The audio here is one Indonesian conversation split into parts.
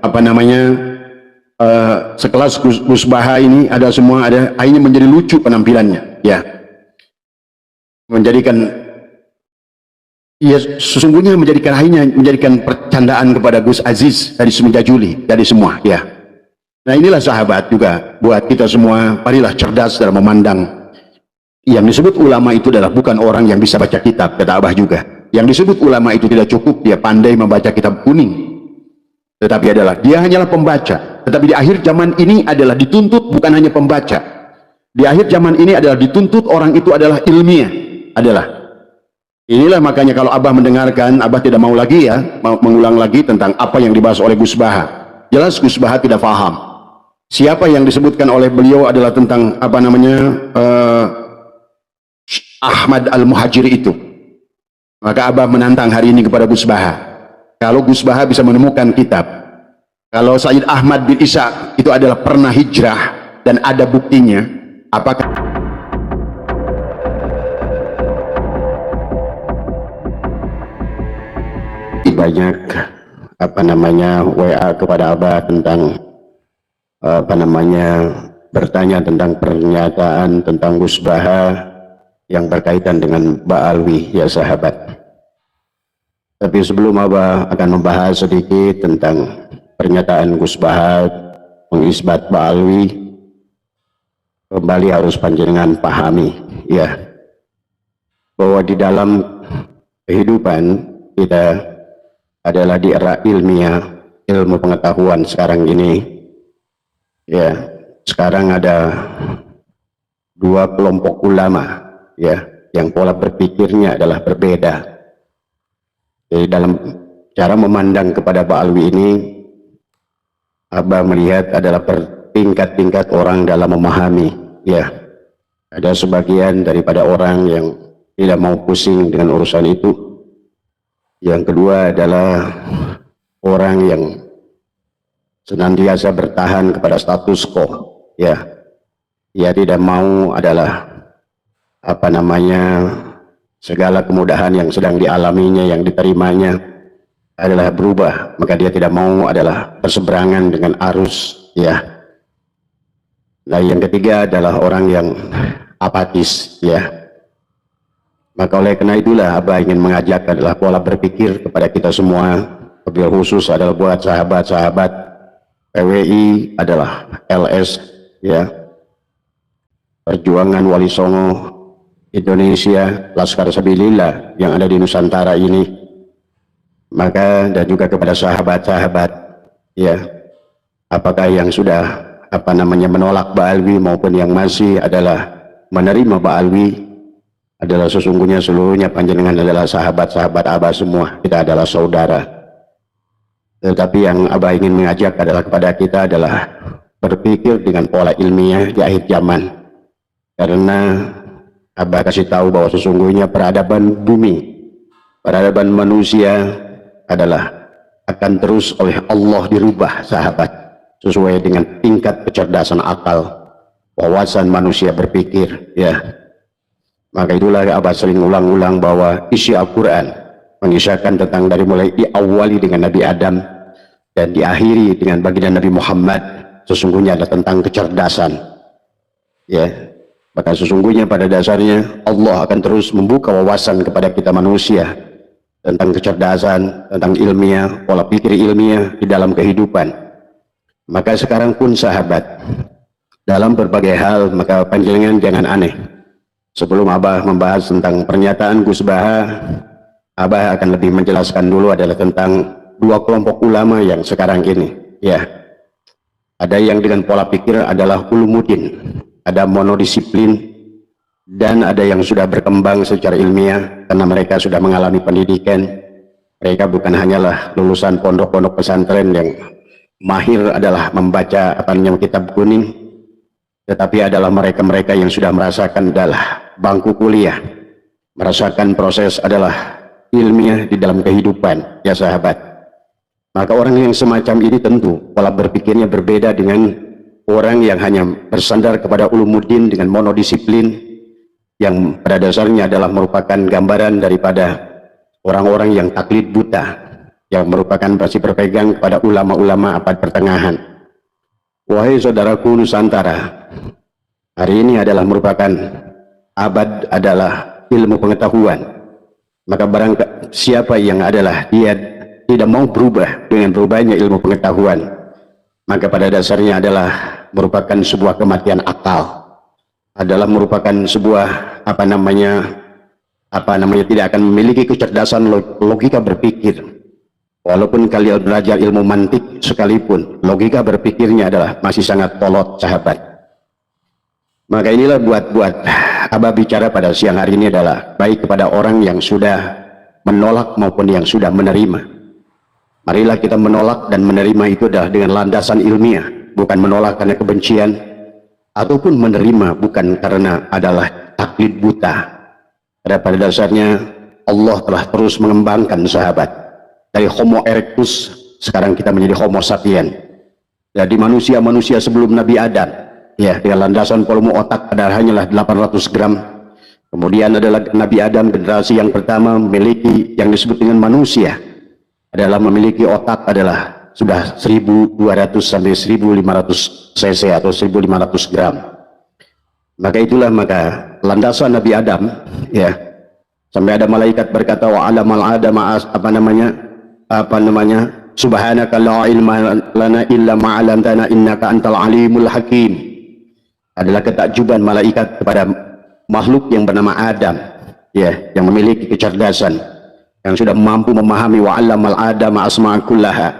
apa namanya, sekelas Gus Baha ini ada semua, ada akhirnya menjadi lucu penampilannya, ya, menjadikan, ya sesungguhnya menjadikan percandaan kepada Gus Aziz dari semenjak Juli, dari semua, ya. Nah inilah sahabat juga buat kita semua, marilah cerdas dalam memandang. Yang disebut ulama itu adalah bukan orang yang bisa baca kitab, kata Abah juga. Yang disebut ulama itu tidak cukup dia pandai membaca kitab kuning, tetapi adalah dia hanyalah pembaca. Tetapi di akhir zaman ini adalah dituntut bukan hanya pembaca. Di akhir zaman ini adalah dituntut orang itu adalah ilmiah, adalah. Inilah makanya kalau Abah mendengarkan, Abah tidak mau lagi ya, mengulang lagi tentang apa yang dibahas oleh Gus Baha. Jelas Gus Baha tidak paham. Siapa yang disebutkan oleh beliau adalah tentang apa namanya, Ahmad Al-Muhajiri itu. Maka Abah menantang hari ini kepada Gus Baha. Kalau Gus Baha bisa menemukan kitab, kalau Sayyid Ahmad bin Ishaq itu adalah pernah hijrah dan ada buktinya, apakah banyak apa namanya WA kepada Abah tentang apa namanya bertanya tentang pernyataan tentang Gus Baha yang berkaitan dengan Ba'alwi, ya sahabat. Tapi sebelum Abah akan membahas sedikit tentang pernyataan Gus Baha mengisbat Ba'alwi, kembali harus panjenengan pahami ya, bahwa di dalam kehidupan kita adalah di era ilmiah, ilmu pengetahuan sekarang ini. Ya, sekarang ada dua kelompok ulama, ya, yang pola berpikirnya adalah berbeda. Jadi dalam cara memandang kepada Ba'alwi ini, Abah melihat adalah bertingkat-tingkat orang dalam memahami. Ya, ada sebagian daripada orang yang tidak mau pusing dengan urusan itu. Yang kedua adalah orang yang senantiasa bertahan kepada status quo, ya. Ia tidak mau adalah apa namanya segala kemudahan yang sedang dialaminya, yang diterimanya adalah berubah, maka dia tidak mau adalah berseberangan dengan arus, ya. Nah yang ketiga adalah orang yang apatis, ya. Maka oleh karena itulah Abah ingin mengajak adalah pola berpikir kepada kita semua, wabil khusus adalah buat sahabat-sahabat PWI adalah LS, ya, Perjuangan Wali Songo Indonesia, Laskar Sabilillah yang ada di Nusantara ini. Maka dan juga kepada sahabat-sahabat, ya, apakah yang sudah apa namanya menolak Ba'alwi maupun yang masih adalah menerima Ba'alwi, adalah sesungguhnya seluruhnya panjenengan adalah sahabat-sahabat Abah semua, kita adalah saudara. Tetapi yang Abah ingin mengajak adalah kepada kita adalah berpikir dengan pola ilmiah di akhir zaman. Karena Abah kasih tahu bahwa sesungguhnya peradaban bumi, peradaban manusia adalah akan terus oleh Allah dirubah, sahabat, sesuai dengan tingkat kecerdasan akal, wawasan manusia berpikir, ya. Maka itulah Abah sering ulang-ulang bahwa isi Al-Quran mengisahkan tentang dari mulai diawali dengan Nabi Adam dan diakhiri dengan baginda Nabi Muhammad, sesungguhnya ada tentang kecerdasan, ya. Maka sesungguhnya pada dasarnya Allah akan terus membuka wawasan kepada kita manusia tentang kecerdasan, tentang ilmiah, pola pikir ilmiah di dalam kehidupan. Maka sekarang pun sahabat, dalam berbagai hal, maka panjenengan jangan aneh. Sebelum Abah membahas tentang pernyataan Gus Baha, Abah akan lebih menjelaskan dulu adalah tentang dua kelompok ulama yang sekarang ini, ya. Ada yang dengan pola pikir adalah ulumuddin, ada monodisiplin, dan ada yang sudah berkembang secara ilmiah karena mereka sudah mengalami pendidikan. Mereka bukan hanyalah lulusan pondok-pondok pesantren yang mahir adalah membaca apa namanya kitab kuning, tetapi adalah mereka-mereka yang sudah merasakan adalah bangku kuliah, merasakan proses adalah ilmiah di dalam kehidupan, ya sahabat. Maka orang yang semacam ini tentu pola berpikirnya berbeda dengan orang yang hanya bersandar kepada ulumuddin dengan monodisiplin, yang pada dasarnya adalah merupakan gambaran daripada orang-orang yang taklid buta, yang merupakan masih berpegang kepada ulama-ulama abad pertengahan. Wahai saudaraku Nusantara, hari ini adalah merupakan abad adalah ilmu pengetahuan. Maka barang siapa yang adalah dia tidak mau berubah dengan berubahnya ilmu pengetahuan, maka pada dasarnya adalah merupakan sebuah kematian akal, adalah merupakan sebuah tidak akan memiliki kecerdasan logika berpikir. Walaupun kalian belajar ilmu mantik sekalipun, logika berpikirnya adalah masih sangat kolot, sahabat. Maka inilah buat Abah bicara pada siang hari ini adalah baik kepada orang yang sudah menolak maupun yang sudah menerima. Marilah kita menolak dan menerima itu adalah dengan landasan ilmiah, bukan menolak karena kebencian, ataupun menerima bukan karena adalah taklid buta. Pada dasarnya Allah telah terus mengembangkan, sahabat. Dari Homo erectus sekarang kita menjadi Homo sapien. Jadi manusia-manusia sebelum Nabi Adam, ya, dengan landasan volume otak adalah hanyalah 800 gram. Kemudian adalah Nabi Adam, generasi yang pertama memiliki yang disebut dengan manusia, adalah memiliki otak adalah sudah 1200 sampai 1500 cc atau 1500 gram. Maka itulah landasan Nabi Adam, ya, sampai ada malaikat berkata wa alamal adama subhanaka la ilma lana illa ma 'allamtana innaka antal alimul hakim. Adalah ketakjuban malaikat kepada makhluk yang bernama Adam, ya, yang memiliki kecerdasan, yang sudah mampu memahami wa 'allamal adama asma'a kullaha.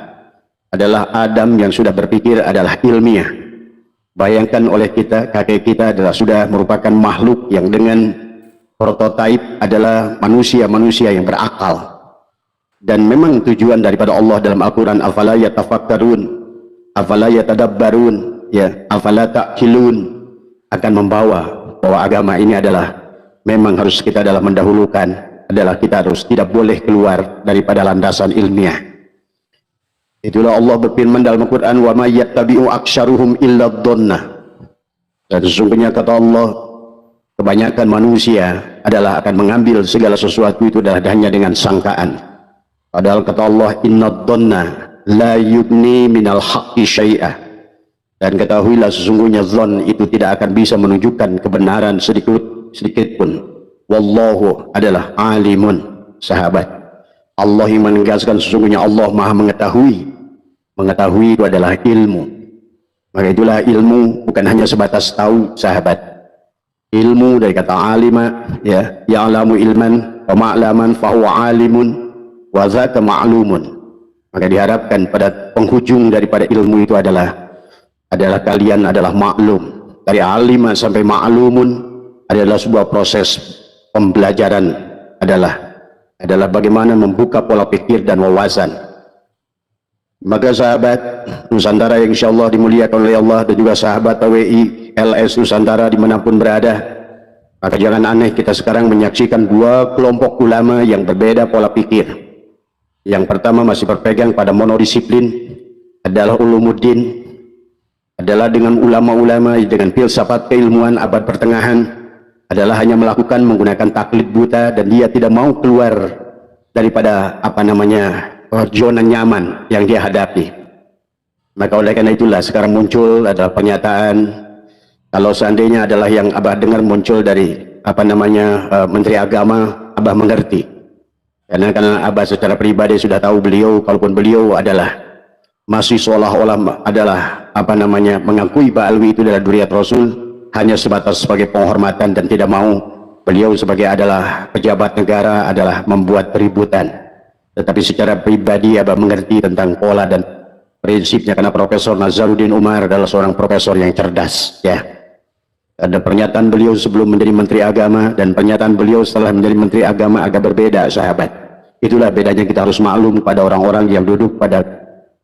Adalah Adam yang sudah berpikir adalah ilmiah. Bayangkan oleh kita, kakek kita adalah sudah merupakan makhluk yang dengan prototipe adalah manusia-manusia yang berakal. Dan memang tujuan daripada Allah dalam Al-Quran, afala yatafakkarun, afala yatadabbarun, ya, afala ta'qilun, akan membawa bahwa agama ini adalah memang harus kita adalah mendahulukan, adalah kita harus tidak boleh keluar daripada landasan ilmiah. Itulah Allah berfirman dalam Al-Quran, wa may yattabi'u aktsaruhum illa dhonna. Dan sesungguhnya kata Allah, kebanyakan manusia adalah akan mengambil segala sesuatu itu adalah hanya dengan sangkaan. Padahal kata Allah, inna dhonna la yugni minal haqqi syai'ah. Dan ketahuilah sesungguhnya zon itu tidak akan bisa menunjukkan kebenaran sedikit pun. Wallahu adalah alimun, sahabat. Allah yang menegaskan sesungguhnya Allah maha mengetahui. Mengetahui itu adalah ilmu. Maka itulah ilmu bukan hanya sebatas tahu, sahabat. Ilmu dari kata alima, ya, ya'lamu ilman wa ma'laman fahuwa alimun wa zaka ma'lumun. Maka diharapkan pada penghujung daripada ilmu itu adalah kalian adalah maklum. Dari alima sampai ma'lumun adalah sebuah proses pembelajaran, adalah bagaimana membuka pola pikir dan wawasan. Maka sahabat Nusantara yang insyaallah dimuliakan oleh Allah, dan juga sahabat PWI LS Nusantara dimanapun berada, maka jangan aneh kita sekarang menyaksikan dua kelompok ulama yang berbeda pola pikir. Yang pertama masih berpegang pada monodisiplin, adalah ulumuddin, adalah dengan ulama-ulama dengan filsafat keilmuan abad pertengahan, adalah hanya melakukan menggunakan taklid buta, dan dia tidak mau keluar daripada zona nyaman yang dia hadapi. Maka oleh karena itulah sekarang muncul adalah pernyataan, kalau seandainya adalah yang Abah dengar muncul dari Menteri Agama, Abah mengerti. Karena Abah secara pribadi sudah tahu beliau, kalaupun beliau adalah masih seolah-olah adalah mengakui Pak Alwi itu adalah Dzurriyyat Rasul, hanya sebatas sebagai penghormatan, dan tidak mau beliau sebagai adalah pejabat negara adalah membuat keributan. Tetapi secara pribadi Abah mengerti tentang pola dan prinsipnya, karena Profesor Nazaruddin Umar adalah seorang profesor yang cerdas, ya. Ada pernyataan beliau sebelum menjadi Menteri Agama dan pernyataan beliau setelah menjadi Menteri Agama agak berbeda, sahabat. Itulah bedanya, kita harus maklum pada orang-orang yang duduk pada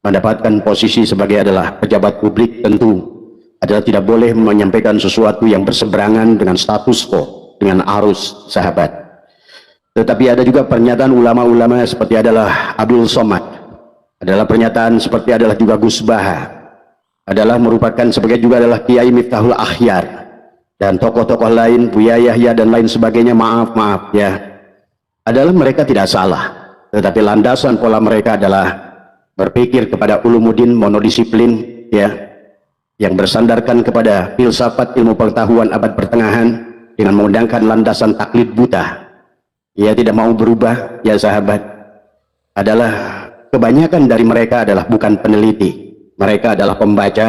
mendapatkan posisi sebagai adalah pejabat publik, tentu adalah tidak boleh menyampaikan sesuatu yang berseberangan dengan status quo, dengan arus, sahabat. Tetapi ada juga pernyataan ulama-ulama seperti adalah Abdul Somad, adalah pernyataan seperti adalah juga Gus Baha, adalah merupakan sebagai juga adalah Kiai Miftahul Akhyar, dan tokoh-tokoh lain, Buya Yahya dan lain sebagainya. Maaf ya, adalah mereka tidak salah, tetapi landasan pola mereka adalah berpikir kepada ulumuddin monodisiplin, ya, yang bersandarkan kepada filsafat ilmu pengetahuan abad pertengahan dengan menggunakan landasan taklid buta. Ia tidak mau berubah, ya sahabat. Adalah kebanyakan dari mereka adalah bukan peneliti, mereka adalah pembaca,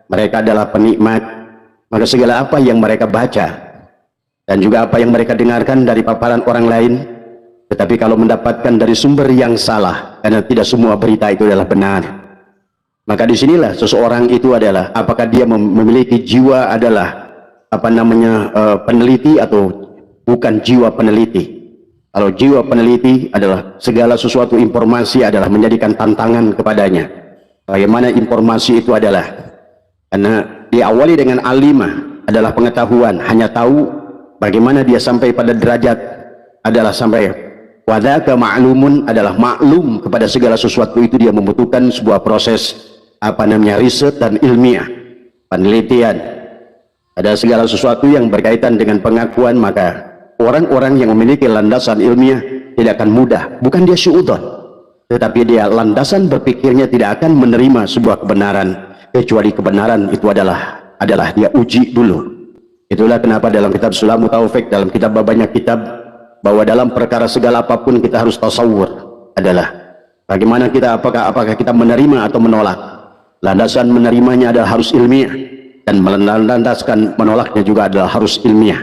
mereka adalah penikmat. Maka segala apa yang mereka baca dan juga apa yang mereka dengarkan dari paparan orang lain, tetapi kalau mendapatkan dari sumber yang salah, karena tidak semua berita itu adalah benar, maka disinilah seseorang itu adalah apakah dia memiliki jiwa adalah peneliti atau bukan jiwa peneliti. Kalau jiwa peneliti adalah segala sesuatu informasi adalah menjadikan tantangan kepadanya. Bagaimana informasi itu adalah, karena diawali dengan alimah adalah pengetahuan, hanya tahu bagaimana dia sampai pada derajat adalah sampai wadaka ma'lumun adalah maklum kepada segala sesuatu itu. Dia membutuhkan sebuah proses riset dan ilmiah, penelitian. Ada segala sesuatu yang berkaitan dengan pengakuan, maka orang-orang yang memiliki landasan ilmiah tidak akan mudah, bukan dia syu'udon, tetapi dia landasan berpikirnya tidak akan menerima sebuah kebenaran kecuali kebenaran itu adalah dia uji dulu. Itulah kenapa dalam kitab Sulamut Taufik, dalam kitab banyak kitab, bahwa dalam perkara segala apapun kita harus tasawur adalah bagaimana kita, apakah kita menerima atau menolak. Landasan menerimanya adalah harus ilmiah, dan melandaskan menolaknya juga adalah harus ilmiah.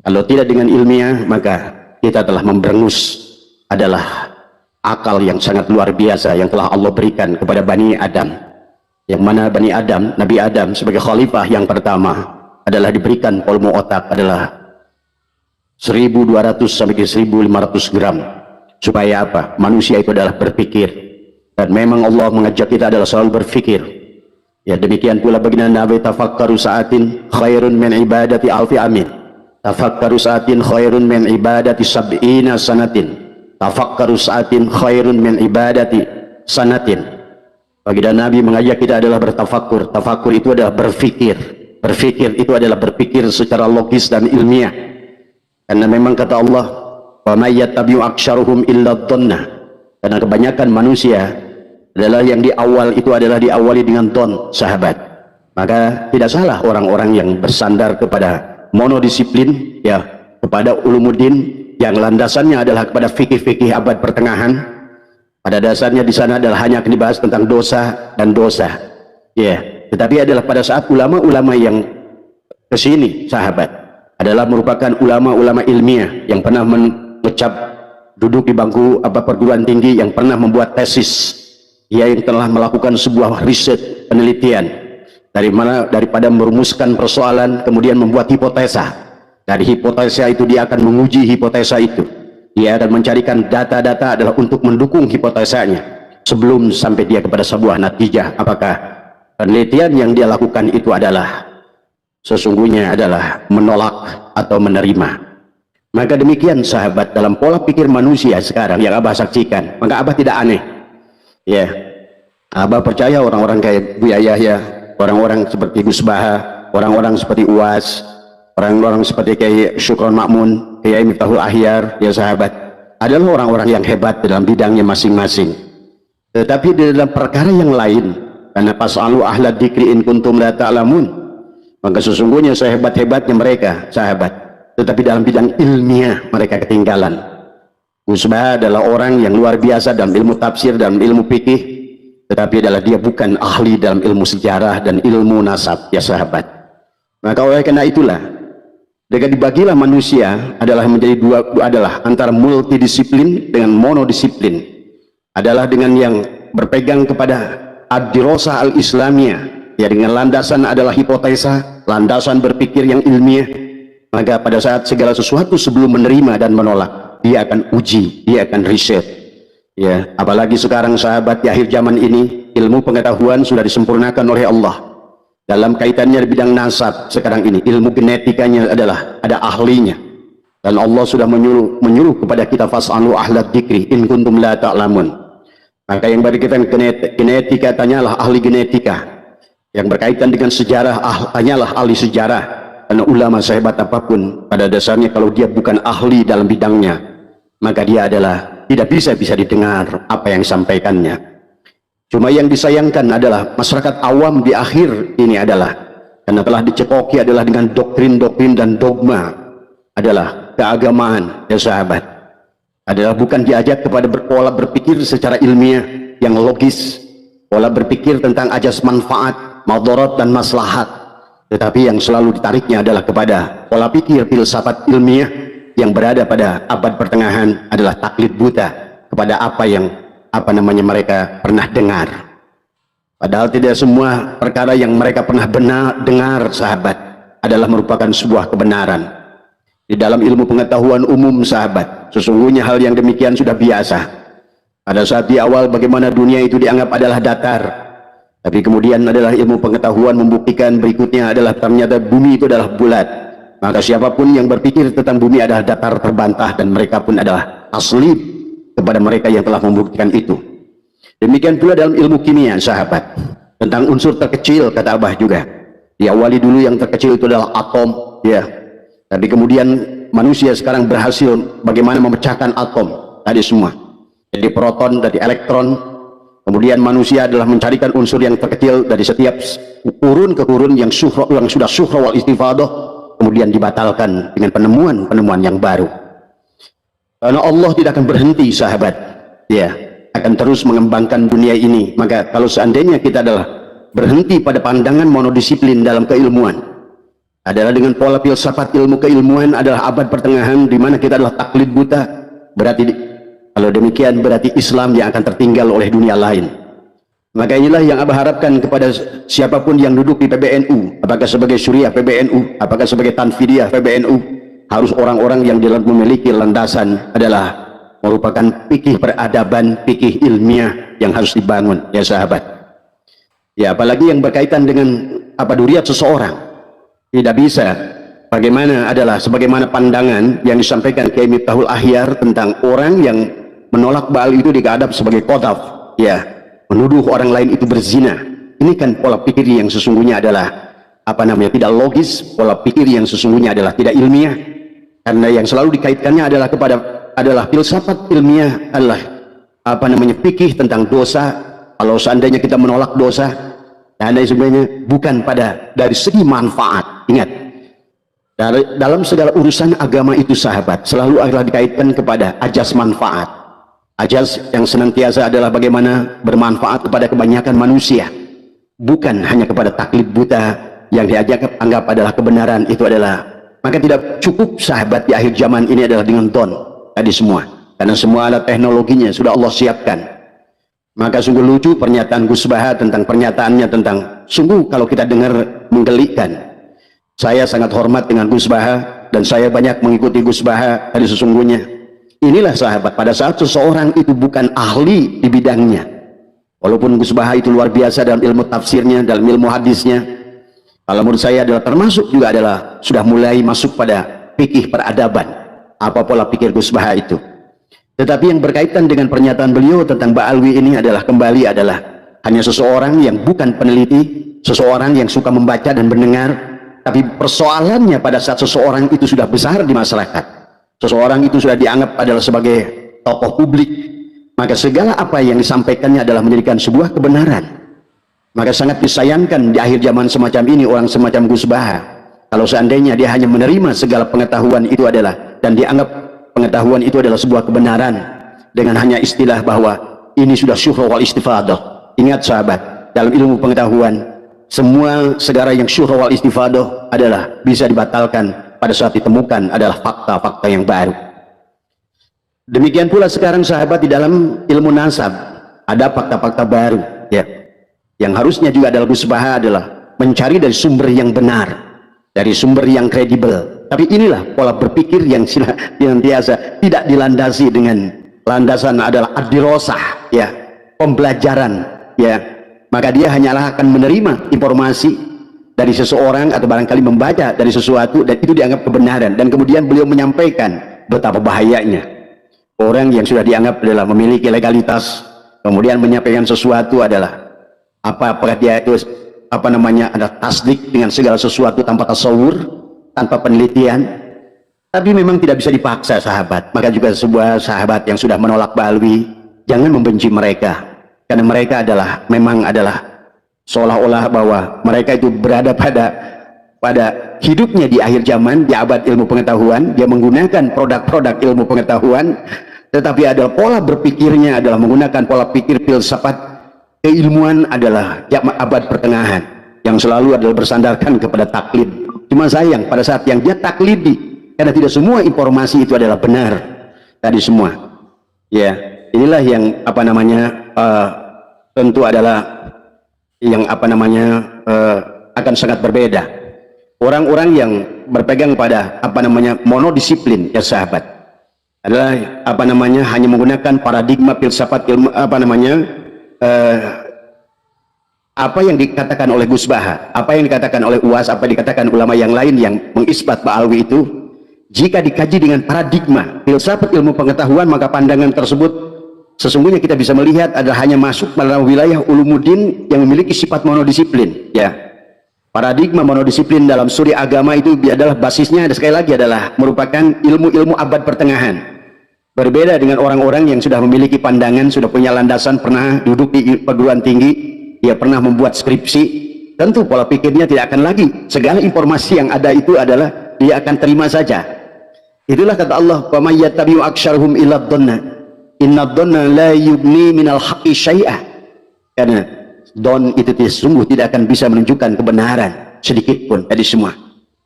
Kalau tidak dengan ilmiah, maka kita telah memberangus adalah akal yang sangat luar biasa yang telah Allah berikan kepada Bani Adam, yang mana Bani Adam, Nabi Adam sebagai khalifah yang pertama adalah diberikan volume otak adalah 1200 sampai 1500 gram. Supaya apa? Manusia itu adalah berpikir, dan memang Allah mengajak kita adalah selalu berpikir. Ya, demikian pula baginda Nabi, tafakkaru sa'atin khairun min ibadati alfi amin. Tafakkaru sa'atin khairun min ibadati sab'ina sanatin. Tafakkaru sa'atin khairun min ibadati sanatin. Baginda Nabi mengajak kita adalah bertafakkur. Tafakkur itu adalah berfikir. Berfikir itu adalah berpikir secara logis dan ilmiah. Karena memang kata Allah, wa may yattabi'u aktsaruhum illa dhanna. Karena kebanyakan manusia adalah yang di awal itu adalah diawali dengan don, sahabat. Maka tidak salah orang-orang yang bersandar kepada monodisiplin, ya, kepada ulumuddin yang landasannya adalah kepada fikih-fikih abad pertengahan. Pada dasarnya di sana adalah hanya akan dibahas tentang dosa dan dosa, ya. Tetapi adalah pada saat ulama-ulama yang kesini, sahabat, adalah merupakan ulama-ulama ilmiah yang pernah mengucap duduk di bangku perguruan tinggi, yang pernah membuat tesis, ya, yang telah melakukan sebuah riset penelitian. Daripada merumuskan persoalan kemudian membuat hipotesa. Dari hipotesa itu dia akan menguji hipotesa itu. Dia akan mencarikan data-data adalah untuk mendukung hipotesanya sebelum sampai dia kepada sebuah natijah. Apakah penelitian yang dia lakukan itu adalah sesungguhnya adalah menolak atau menerima. Maka demikian sahabat dalam pola pikir manusia sekarang yang Abah saksikan. Maka Abah tidak aneh, ya. Abah percaya orang-orang kayak Buya Yahya, orang-orang seperti Gus Baha, orang-orang seperti Uwas, orang-orang seperti Kiai Syukron Makmun, Kiai Miftahul Ahyar, ya sahabat, adalah orang-orang yang hebat dalam bidangnya masing-masing. Tetapi di dalam perkara yang lain, karena pas'alu ahla dzikri in kuntum la ta'lamun, maka sesungguhnya sehebat-hebatnya mereka, sahabat, tetapi dalam bidang ilmiah mereka ketinggalan. Gus Baha adalah orang yang luar biasa dalam ilmu tafsir dan ilmu fikih, tetapi adalah dia bukan ahli dalam ilmu sejarah dan ilmu nasab, ya sahabat. Maka oleh karena itulah, jika dibagilah manusia adalah menjadi dua, adalah antara multidisiplin dengan monodisiplin, adalah dengan yang berpegang kepada ad-dirasah al-islamiyah, ya, dengan landasan adalah hipotesa, landasan berpikir yang ilmiah. Maka pada saat segala sesuatu sebelum menerima dan menolak, dia akan uji, dia akan riset. Ya, apalagi sekarang sahabat di akhir zaman ini ilmu pengetahuan sudah disempurnakan oleh Allah dalam kaitannya di bidang nasab. Sekarang ini ilmu genetikanya adalah ada ahlinya, dan Allah sudah menyuruh kepada kita fas'alu ahla dzikri in kuntum la ta'lamun. Maka yang berkaitan genetika, tanyalah ahli genetika. Yang berkaitan dengan sejarah, tanyalah ahli sejarah. Karena ulama sehebat apapun pada dasarnya kalau dia bukan ahli dalam bidangnya, maka dia adalah tidak bisa didengar apa yang disampaikannya. Cuma yang disayangkan adalah masyarakat awam di akhir ini adalah karena telah dicekoki adalah dengan doktrin-doktrin dan dogma adalah keagamaan, ya sahabat, adalah bukan diajak kepada pola berpikir secara ilmiah yang logis, pola berpikir tentang ajas manfaat, madarat dan maslahat, tetapi yang selalu ditariknya adalah kepada pola pikir filsafat ilmiah yang berada pada abad pertengahan adalah taklid buta kepada apa yang mereka pernah dengar. Padahal tidak semua perkara yang mereka pernah dengar sahabat adalah merupakan sebuah kebenaran. Di dalam ilmu pengetahuan umum sahabat, sesungguhnya hal yang demikian sudah biasa. Pada saat di awal bagaimana dunia itu dianggap adalah datar, tapi kemudian adalah ilmu pengetahuan membuktikan berikutnya adalah ternyata bumi itu adalah bulat. Maka siapapun yang berpikir tentang bumi adalah datar terbantah dan mereka pun adalah taslib kepada mereka yang telah membuktikan itu. Demikian pula dalam ilmu kimia sahabat, tentang unsur terkecil kata Abah juga. Diawali dulu yang terkecil itu adalah atom, ya. Tapi kemudian manusia sekarang berhasil bagaimana memecahkan atom tadi semua. Jadi proton, dari elektron. Kemudian manusia adalah mencarikan unsur yang terkecil dari setiap kurun ke kurun yang sudah syuhra wal istifadah, kemudian dibatalkan dengan penemuan-penemuan yang baru. Karena Allah tidak akan berhenti sahabat, ya, akan terus mengembangkan dunia ini. Maka kalau seandainya kita adalah berhenti pada pandangan monodisiplin dalam keilmuan, adalah dengan pola filsafat ilmu keilmuan adalah abad pertengahan di mana kita adalah taklid buta, berarti kalau demikian berarti Islam yang akan tertinggal oleh dunia lain. Maka inilah yang Abah harapkan kepada siapapun yang duduk di PBNU, apakah sebagai Syuriah PBNU, apakah sebagai Tanfidiyah PBNU, harus orang-orang yang memiliki landasan adalah merupakan fikih peradaban, fikih ilmiah yang harus dibangun, ya sahabat. Ya, apalagi yang berkaitan dengan duriat seseorang, tidak bisa bagaimana adalah sebagaimana pandangan yang disampaikan Kiai Miftahul Ahyar tentang orang yang menolak Baal itu dikadap sebagai qadhaf, ya, menuduh orang lain itu berzina. Ini kan pola pikir yang sesungguhnya adalah tidak logis, pola pikir yang sesungguhnya adalah tidak ilmiah. Karena yang selalu dikaitkannya adalah filsafat ilmiah, adalah fikih tentang dosa. Kalau seandainya kita menolak dosa, dan sebenarnya bukan dari segi manfaat. Ingat, dalam segala urusan agama itu sahabat selalu adalah dikaitkan kepada ajas manfaat. Ajas yang senantiasa adalah bagaimana bermanfaat kepada kebanyakan manusia, bukan hanya kepada taklid buta yang anggap adalah kebenaran itu adalah. Maka tidak cukup sahabat di akhir zaman ini adalah dengan don tadi semua, karena semua alat teknologinya sudah Allah siapkan. Maka sungguh lucu pernyataan Gus Baha pernyataannya tentang sungguh kalau kita dengar menggelikan. Saya sangat hormat dengan Gus Baha dan saya banyak mengikuti Gus Baha tadi sesungguhnya. Inilah sahabat, pada saat seseorang itu bukan ahli di bidangnya, walaupun Gus Baha itu luar biasa dalam ilmu tafsirnya, dalam ilmu hadisnya, kalau menurut saya adalah termasuk juga adalah sudah mulai masuk pada fikih peradaban, apa pola pikir Gus Baha itu. Tetapi yang berkaitan dengan pernyataan beliau tentang Ba'alwi ini adalah hanya seseorang yang bukan peneliti, seseorang yang suka membaca dan mendengar, tapi persoalannya pada saat seseorang itu sudah besar di masyarakat, seseorang itu sudah dianggap adalah sebagai tokoh publik, maka segala apa yang disampaikannya adalah menjadikan sebuah kebenaran. Maka sangat disayangkan di akhir zaman semacam ini orang semacam Gus Baha, kalau seandainya dia hanya menerima segala pengetahuan itu adalah, dan dianggap pengetahuan itu adalah sebuah kebenaran dengan hanya istilah bahwa ini sudah syuhra wal istifadah. Ingat sahabat, dalam ilmu pengetahuan segala yang syuhra wal istifadah adalah bisa dibatalkan pada saat ditemukan adalah fakta-fakta yang baru. Demikian pula sekarang sahabat di dalam ilmu nasab ada fakta-fakta baru, ya, yang harusnya juga adalah Gus Baha adalah mencari dari sumber yang benar, dari sumber yang kredibel. Tapi inilah pola berpikir yang senantiasa tidak dilandasi dengan landasan adalah ad-dirasah, ya, pembelajaran, ya. Maka dia hanyalah akan menerima informasi dari seseorang atau barangkali membaca dari sesuatu dan itu dianggap kebenaran, dan kemudian beliau menyampaikan betapa bahayanya orang yang sudah dianggap adalah memiliki legalitas kemudian menyampaikan sesuatu adalah apakah dia itu ada tasdik dengan segala sesuatu tanpa tasawur, tanpa penelitian. Tapi memang tidak bisa dipaksa sahabat. Maka juga sebuah sahabat yang sudah menolak Ba'alwi, jangan membenci mereka, karena mereka memang adalah seolah-olah bahwa mereka itu berada pada hidupnya di akhir zaman, di abad ilmu pengetahuan. Dia menggunakan produk-produk ilmu pengetahuan, tetapi adalah pola berpikirnya adalah menggunakan pola pikir filsafat keilmuan adalah abad pertengahan, yang selalu adalah bersandarkan kepada taklid. Cuma sayang pada saat yang dia taklidi, karena tidak semua informasi itu adalah benar tadi semua. Ya, inilah yang tentu adalah yang akan sangat berbeda. Orang-orang yang berpegang pada monodisiplin ya sahabat adalah hanya menggunakan paradigma filsafat ilmu apa yang dikatakan oleh Gus Baha, apa yang dikatakan oleh UAS, apa yang dikatakan ulama yang lain yang mengisbat Ba'alwi itu, jika dikaji dengan paradigma filsafat ilmu pengetahuan, maka pandangan tersebut sesungguhnya kita bisa melihat adalah hanya masuk pada wilayah ulumuddin yang memiliki sifat monodisiplin. Ya, paradigma monodisiplin dalam studi agama itu adalah basisnya, sekali lagi adalah merupakan ilmu-ilmu abad pertengahan. Berbeda dengan orang-orang yang sudah memiliki pandangan, sudah punya landasan, pernah duduk di perguruan tinggi, dia pernah membuat skripsi, tentu pola pikirnya tidak akan lagi segala informasi yang ada itu adalah dia akan terima saja. Itulah kata Allah, wa may yattabi'u aktsyaruhum illa dhanna inna dhanna la yughni minal haqqi syai'a. Karena don itu sungguh tidak akan bisa menunjukkan kebenaran sedikit pun tadi semua.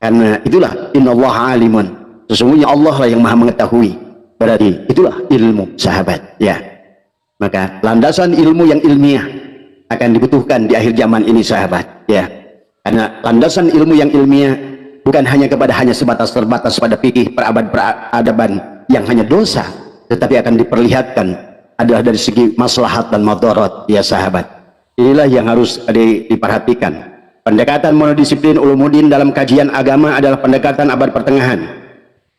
Karena itulah innallaha alimun, sesungguhnya Allah lah yang maha mengetahui. Berarti itulah ilmu sahabat. Ya, maka landasan ilmu yang ilmiah akan dibutuhkan di akhir zaman ini sahabat. Ya, karena landasan ilmu yang ilmiah bukan hanya terbatas pada fikih peradaban yang hanya dosa, tetapi akan diperlihatkan adalah dari segi maslahat dan madarat ya sahabat. Inilah yang harus diperhatikan. Pendekatan monodisiplin ulumuddin dalam kajian agama adalah pendekatan abad pertengahan.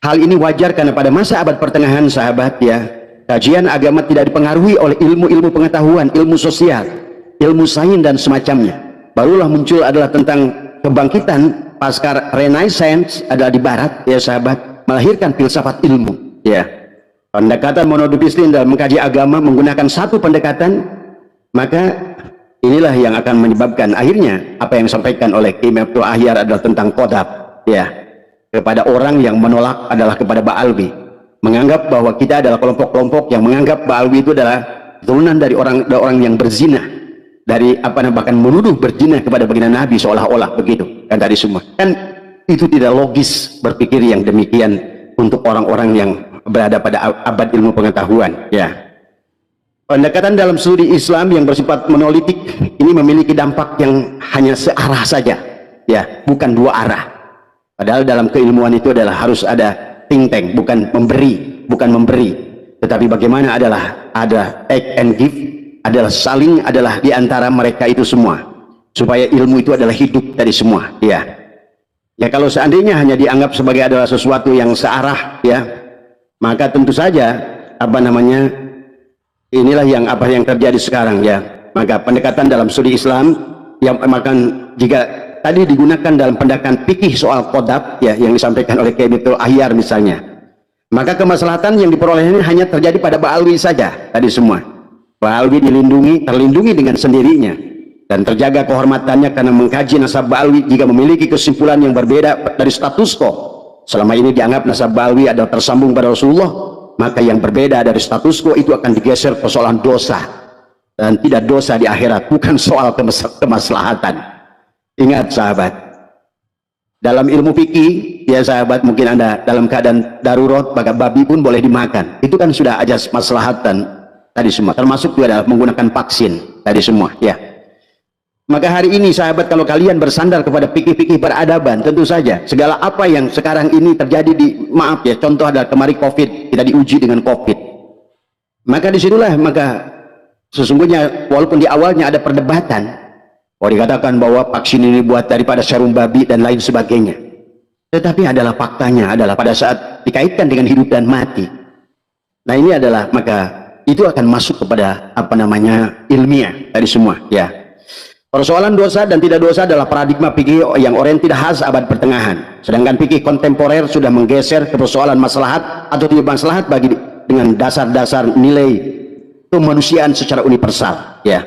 Hal ini wajar karena pada masa abad pertengahan sahabat ya, kajian agama tidak dipengaruhi oleh ilmu-ilmu pengetahuan, ilmu sosial, ilmu sains dan semacamnya. Barulah muncul adalah tentang kebangkitan pasca Renaissance adalah di barat ya sahabat, melahirkan filsafat ilmu. Ya, pendekatan monodisiplin dalam mengkaji agama menggunakan satu pendekatan, maka inilah yang akan menyebabkan akhirnya apa yang disampaikan oleh Kiai Abdul Ahyar adalah tentang qadab ya, kepada orang yang menolak adalah kepada Ba'alwi, menganggap bahwa kita adalah kelompok-kelompok yang menganggap Ba'alwi itu adalah turunan dari orang yang berzina, dari bahkan menuduh berzina kepada baginda Nabi seolah-olah begitu kan tadi semua. Kan itu tidak logis berpikir yang demikian untuk orang-orang yang berada pada abad ilmu pengetahuan ya. Pendekatan dalam studi Islam yang bersifat monolitik ini memiliki dampak yang hanya searah saja ya, bukan dua arah. Padahal dalam keilmuan itu adalah harus ada think tank, bukan memberi, tetapi bagaimana adalah ada take and give, adalah saling adalah di antara mereka itu semua, supaya ilmu itu adalah hidup dari semua ya. Ya, kalau seandainya hanya dianggap sebagai adalah sesuatu yang searah ya, maka tentu saja inilah yang terjadi sekarang ya. Maka pendekatan dalam studi Islam yang makan jika tadi digunakan dalam pendekatan fikih soal qadab ya, yang disampaikan oleh Kiai Abdul Ahyar misalnya, maka kemaslahatan yang diperoleh ini hanya terjadi pada Ba'alwi saja tadi semua. Ba'alwi terlindungi dengan sendirinya dan terjaga kehormatannya karena mengkaji nasab Ba'alwi jika memiliki kesimpulan yang berbeda dari status quo. Selama ini dianggap nasab Ba'alwi adalah tersambung pada Rasulullah, maka yang berbeda dari status quo itu akan digeser persoalan dosa, dan tidak dosa di akhirat, bukan soal kemaslahatan. Ingat sahabat, dalam ilmu fikih ya sahabat, mungkin Anda dalam keadaan darurat maka babi pun boleh dimakan, itu kan sudah ajas maslahatan tadi semua, termasuk juga adalah menggunakan vaksin tadi semua ya. Maka hari ini sahabat, kalau kalian bersandar kepada fikih-fikih peradaban, tentu saja segala apa yang sekarang ini terjadi maaf ya, contoh adalah kemarin COVID, kita diuji dengan COVID, maka disitulah sesungguhnya walaupun di awalnya ada perdebatan, dikatakan bahwa vaksin ini buat daripada serum babi dan lain sebagainya, tetapi adalah faktanya adalah pada saat dikaitkan dengan hidup dan mati, nah ini adalah maka itu akan masuk kepada ilmiah tadi semua ya. Persoalan dosa dan tidak dosa adalah paradigma fikih yang oriented khas abad pertengahan. Sedangkan fikih kontemporer sudah menggeser ke persoalan maslahat atau tidak maslahat bagi dengan dasar-dasar nilai kemanusiaan secara universal. Ya.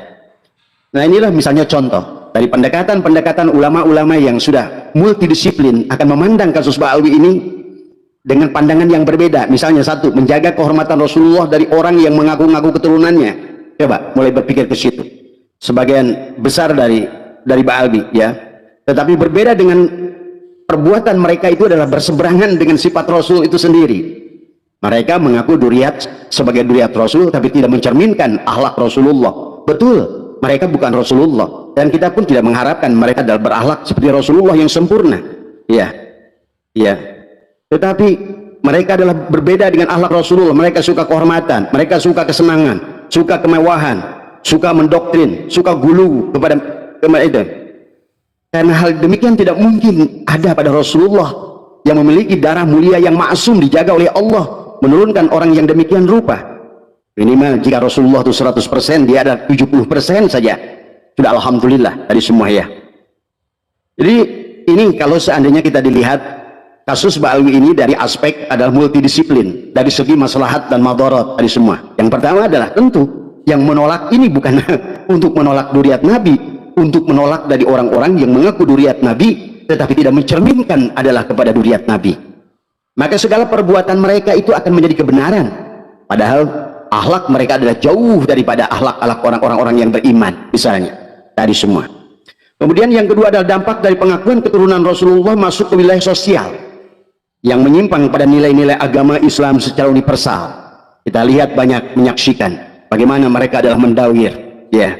Nah inilah misalnya contoh dari pendekatan-pendekatan ulama-ulama yang sudah multidisiplin akan memandang kasus Ba'alwi ini dengan pandangan yang berbeda. Misalnya satu, menjaga kehormatan Rasulullah dari orang yang mengaku-ngaku keturunannya. Coba mulai berpikir ke situ. Sebagian besar dari Ba'alwi, ya, tetapi berbeda dengan perbuatan mereka itu adalah berseberangan dengan sifat Rasul itu sendiri. Mereka mengaku duriat sebagai duriat Rasul, tapi tidak mencerminkan akhlak Rasulullah. Betul, mereka bukan Rasulullah, dan kita pun tidak mengharapkan mereka adalah berakhlak seperti Rasulullah yang sempurna. Ya, ya. Tetapi mereka adalah berbeda dengan akhlak Rasulullah. Mereka suka kehormatan, mereka suka kesenangan, suka kemewahan, suka mendoktrin, suka gulu kepada itu. Karena hal demikian tidak mungkin ada pada Rasulullah yang memiliki darah mulia yang maksum dijaga oleh Allah menurunkan orang yang demikian rupa. Minimal jika Rasulullah itu 100%, dia ada 70% saja. Sudah alhamdulillah dari semua ya. Jadi ini kalau seandainya kita dilihat kasus Ba'alwi ini dari aspek adalah multidisiplin dari segi maslahat dan madarat dari semua. Yang pertama adalah tentu yang menolak ini bukan untuk menolak duriat Nabi, untuk menolak dari orang-orang yang mengaku duriat Nabi tetapi tidak mencerminkan adalah kepada duriat Nabi. Maka segala perbuatan mereka itu akan menjadi kebenaran, padahal akhlak mereka adalah jauh daripada akhlak orang-orang yang beriman misalnya dari semua. Kemudian yang kedua adalah dampak dari pengakuan keturunan Rasulullah masuk ke wilayah sosial yang menyimpang pada nilai-nilai agama Islam secara universal. Kita lihat banyak menyaksikan bagaimana mereka adalah mendawir, ya.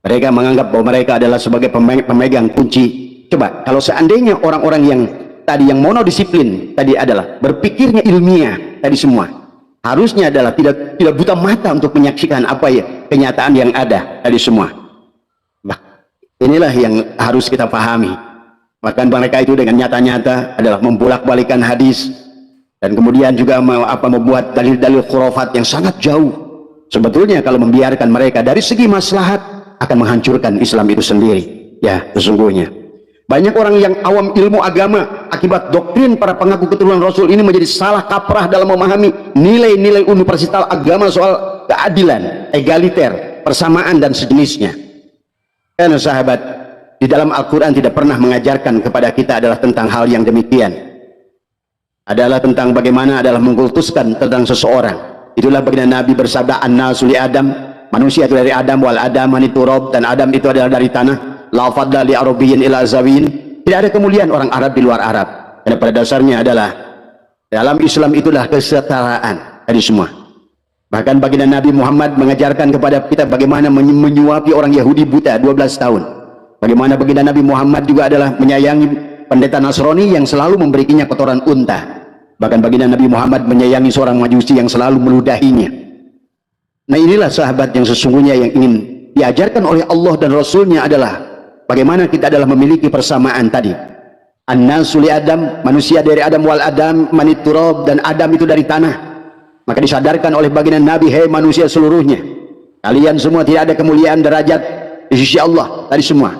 Mereka menganggap bahwa mereka adalah sebagai pemegang kunci. Coba kalau seandainya orang-orang yang tadi yang monodisiplin tadi adalah berpikirnya ilmiah tadi semua, harusnya adalah tidak buta mata untuk menyaksikan apa ya kenyataan yang ada tadi semua. Nah, inilah yang harus kita pahami. Bahkan mereka itu dengan nyata-nyata adalah membolak-balikan hadis dan kemudian juga membuat dalil-dalil khurafat yang sangat jauh. Sebetulnya kalau membiarkan mereka dari segi maslahat akan menghancurkan Islam itu sendiri. Ya, sesungguhnya banyak orang yang awam ilmu agama akibat doktrin para pengaku keturunan Rasul ini menjadi salah kaprah dalam memahami nilai-nilai universal agama soal keadilan, egaliter, persamaan dan sejenisnya. Karena sahabat, di dalam Al-Quran tidak pernah mengajarkan kepada kita adalah tentang hal yang demikian. Adalah tentang bagaimana adalah mengkultuskan tentang seseorang. Itulah baginda Nabi bersabda, an-nasu li Adam, manusia itu dari Adam, wal Adam turab, dan Adam itu adalah dari tanah. La fadla li arabiyyin ila zawin. Tidak ada kemuliaan orang Arab di luar Arab. Karena pada dasarnya adalah dalam Islam itulah kesetaraan dari semua. Bahkan baginda Nabi Muhammad mengajarkan kepada kita bagaimana menyuapi orang Yahudi buta 12 tahun. Bagaimana baginda Nabi Muhammad juga adalah menyayangi pendeta Nasrani yang selalu memberikannya kotoran unta. Bahkan baginda Nabi Muhammad menyayangi seorang majusi yang selalu meludahinya. Nah inilah sahabat yang sesungguhnya yang ingin diajarkan oleh Allah dan Rasulnya adalah bagaimana kita adalah memiliki persamaan tadi. An-nasu li Adam, manusia dari Adam, wal Adam manit turab, dan Adam itu dari tanah. Maka disadarkan oleh baginda Nabi, hei manusia seluruhnya, kalian semua tidak ada kemuliaan derajat di sisi Allah tadi semua.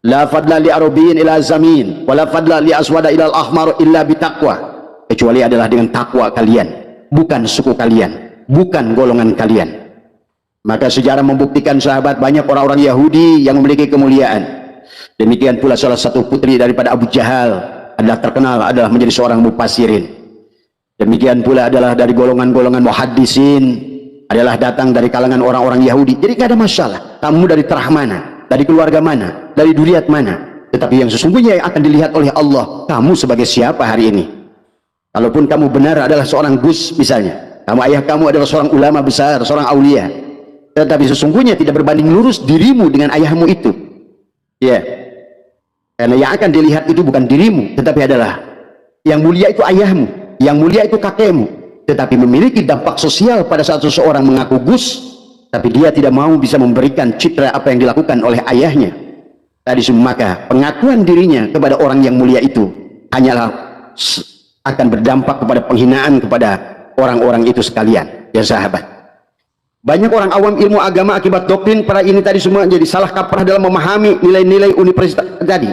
La fadla li arabiyyin ila zamin, wa la fadla li aswada ila al-ahmar illa bitaqwa. Kecuali adalah dengan takwa kalian, bukan suku kalian, bukan golongan kalian. Maka sejarah membuktikan sahabat banyak orang-orang Yahudi yang memiliki kemuliaan. Demikian pula salah satu putri daripada Abu Jahal adalah terkenal adalah menjadi seorang mufassirin. Demikian pula adalah dari golongan-golongan muhaddisin adalah datang dari kalangan orang-orang Yahudi. Jadi tidak ada masalah. Kamu dari terah mana, dari keluarga mana, dari duriat mana. Tetapi yang sesungguhnya yang akan dilihat oleh Allah, kamu sebagai siapa hari ini. Kalaupun kamu benar adalah seorang Gus misalnya, ayah kamu adalah seorang ulama besar, seorang aulia, tetapi sesungguhnya tidak berbanding lurus dirimu dengan ayahmu itu. Ya, karena yang akan dilihat itu bukan dirimu, tetapi adalah yang mulia itu ayahmu, yang mulia itu kakekmu. Tetapi memiliki dampak sosial pada saat seseorang mengaku Gus, tapi dia tidak mau bisa memberikan citra apa yang dilakukan oleh ayahnya. Tadi maka pengakuan dirinya kepada orang yang mulia itu hanyalah akan berdampak kepada penghinaan kepada orang-orang itu sekalian, ya sahabat. Banyak orang awam ilmu agama akibat doktrin para ini tadi semua jadi salah kaprah dalam memahami nilai-nilai universitas tadi,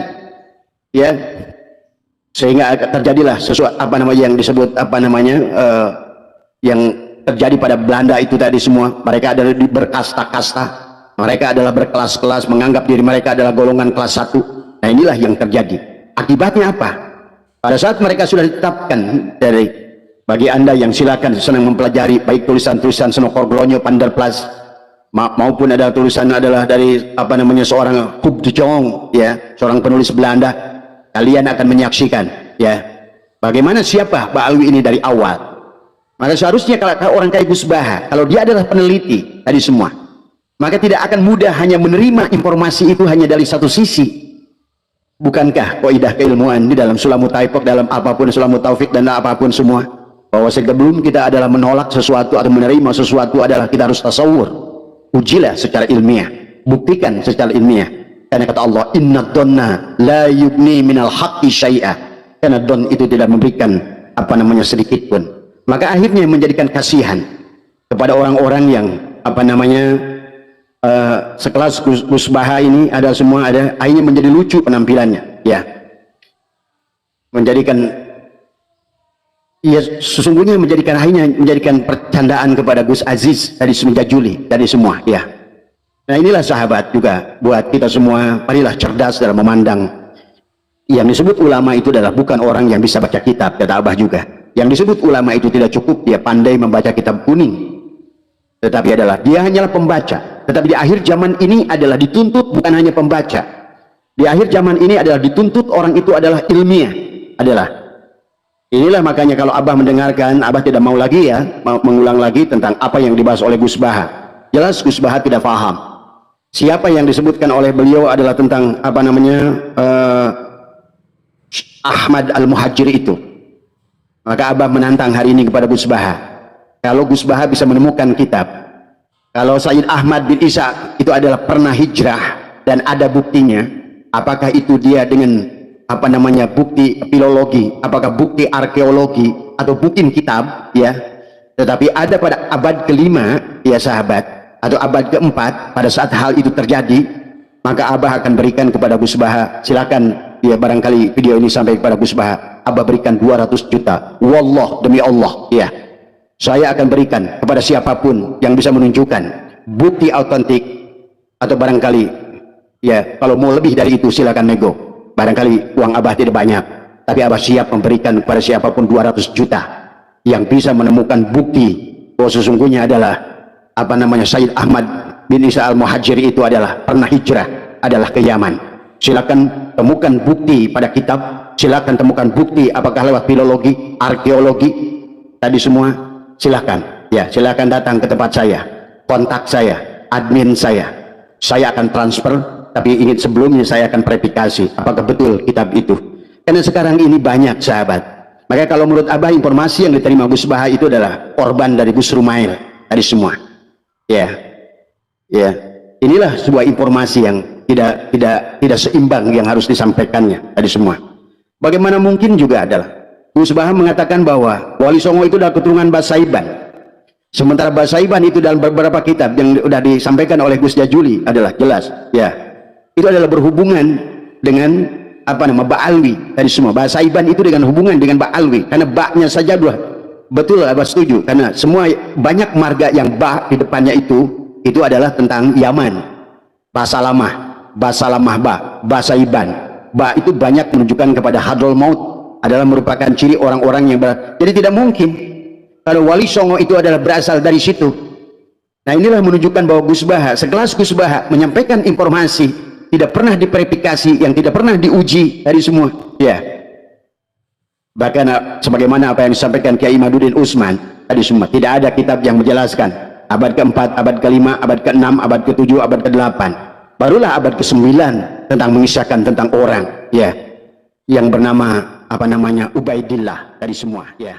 ya, sehingga terjadilah sesuatu apa namanya yang disebut apa namanya yang terjadi pada Belanda itu tadi semua. Mereka adalah berkasta-kasta, mereka adalah berkelas-kelas, menganggap diri mereka adalah golongan kelas 1. Nah, inilah yang terjadi. Akibatnya apa? Pada saat mereka sudah ditetapkan dari, bagi Anda yang silakan senang mempelajari baik tulisan-tulisan Senokor Glonyo Panderplas maupun ada tulisan adalah dari apa namanya seorang Huub de Jong, ya, seorang penulis Belanda, kalian akan menyaksikan, ya, bagaimana siapa Ba'alwi ini dari awal. Maka seharusnya kalau orang kayak Gus Baha, kalau dia adalah peneliti tadi semua, maka tidak akan mudah hanya menerima informasi itu hanya dari satu sisi. Bukankah kaidah keilmuan di dalam Sulamut Taifik, dalam apapun Sulamut Taufik dan apapun semua, bahwa sebelum kita adalah menolak sesuatu atau menerima sesuatu adalah kita harus tasawur, ujilah secara ilmiah, buktikan secara ilmiah. Karena kata Allah, inna dhanna la yugni minal haqqi syai'a, karena don itu tidak memberikan apa namanya sedikit pun. Maka akhirnya menjadikan kasihan kepada orang-orang yang apa namanya sekelas Gus Baha ini ada semua, ada akhirnya menjadi lucu penampilannya, ya, menjadikan, ya, sesungguhnya akhirnya menjadikan percandaan kepada Gus Aziz dari semenjak Juli dari semua, ya. Nah, inilah sahabat juga buat kita semua, marilah cerdas dalam memandang. Yang disebut ulama itu adalah bukan orang yang bisa baca kitab, kata Abah juga. Yang disebut ulama itu tidak cukup dia pandai membaca kitab kuning, tetapi adalah dia hanyalah pembaca. Tetapi di akhir zaman ini adalah dituntut bukan hanya pembaca. Di akhir zaman ini adalah dituntut orang itu adalah ilmiah, adalah. Inilah makanya kalau Abah mendengarkan, Abah tidak mau lagi, ya, mengulang lagi tentang apa yang dibahas oleh Gus Baha. Jelas Gus Baha tidak paham. Siapa yang disebutkan oleh beliau adalah tentang apa namanya Ahmad Al-Muhajir itu. Maka Abah menantang hari ini kepada Gus Baha. Kalau Gus Baha bisa menemukan kitab, kalau Sayyid Ahmad bin Isa itu adalah pernah hijrah dan ada buktinya, apakah itu dia dengan apa namanya bukti filologi, apakah bukti arkeologi atau bukti kitab, ya, tetapi ada pada abad kelima, ya sahabat, atau abad keempat, pada saat hal itu terjadi, maka Abah akan berikan kepada Gus Baha. Silakan, ya, barangkali video ini sampai kepada Gus Baha, Abah berikan 200 juta, wallah, demi Allah, ya, saya akan berikan kepada siapapun yang bisa menunjukkan bukti autentik, atau barangkali, ya, kalau mau lebih dari itu silakan nego. Barangkali uang Abah tidak banyak, tapi Abah siap memberikan kepada siapapun 200 juta yang bisa menemukan bukti bahwa sesungguhnya adalah apa namanya Sayyid Ahmad bin Isa Al-Muhajir itu adalah pernah hijrah, adalah ke Yaman. Silakan temukan bukti pada kitab, silakan temukan bukti apakah lewat filologi, arkeologi tadi semua, silakan, ya, silakan datang ke tempat saya, kontak saya, admin saya akan transfer. Tapi ingin sebelumnya saya akan verifikasi apakah betul kitab itu, karena sekarang ini banyak sahabat. Maka kalau menurut Abah informasi yang diterima Gus Baha itu adalah korban dari Gus Rumail tadi semua, ya, ya, inilah sebuah informasi yang tidak seimbang yang harus disampaikannya tadi semua. Bagaimana mungkin juga adalah Gus Baha mengatakan bahwa Wali Songo itu adalah keturunan Basaiban, sementara Basaiban itu dalam beberapa kitab yang sudah disampaikan oleh Gus Jajuli adalah jelas, ya, itu adalah berhubungan dengan apa nama Ba'alwi tadi semua. Basaiban itu dengan hubungan dengan Ba'alwi, karena baknya saja dua. Betul, Abah setuju, karena semua banyak marga yang ba di depannya itu adalah tentang Yaman. Basalamah ba, Basaiban ba itu banyak menunjukkan kepada Hadrol Maut, adalah merupakan ciri orang-orang yang jadi tidak mungkin kalau Wali Songo itu adalah berasal dari situ. Nah, inilah menunjukkan bahwa Gus Baha, sekelas Gus Baha menyampaikan informasi tidak pernah diverifikasi, yang tidak pernah diuji dari semua, ya. Bahkan sebagaimana apa yang disampaikan Kiai Madudin Usman tadi semua, tidak ada kitab yang menjelaskan abad keempat, abad kelima, abad keenam, abad ketujuh, abad kedelapan, barulah abad ke-9 tentang mengisahkan tentang orang, ya, yang bernama apa namanya Ubaidillah tadi semua, ya.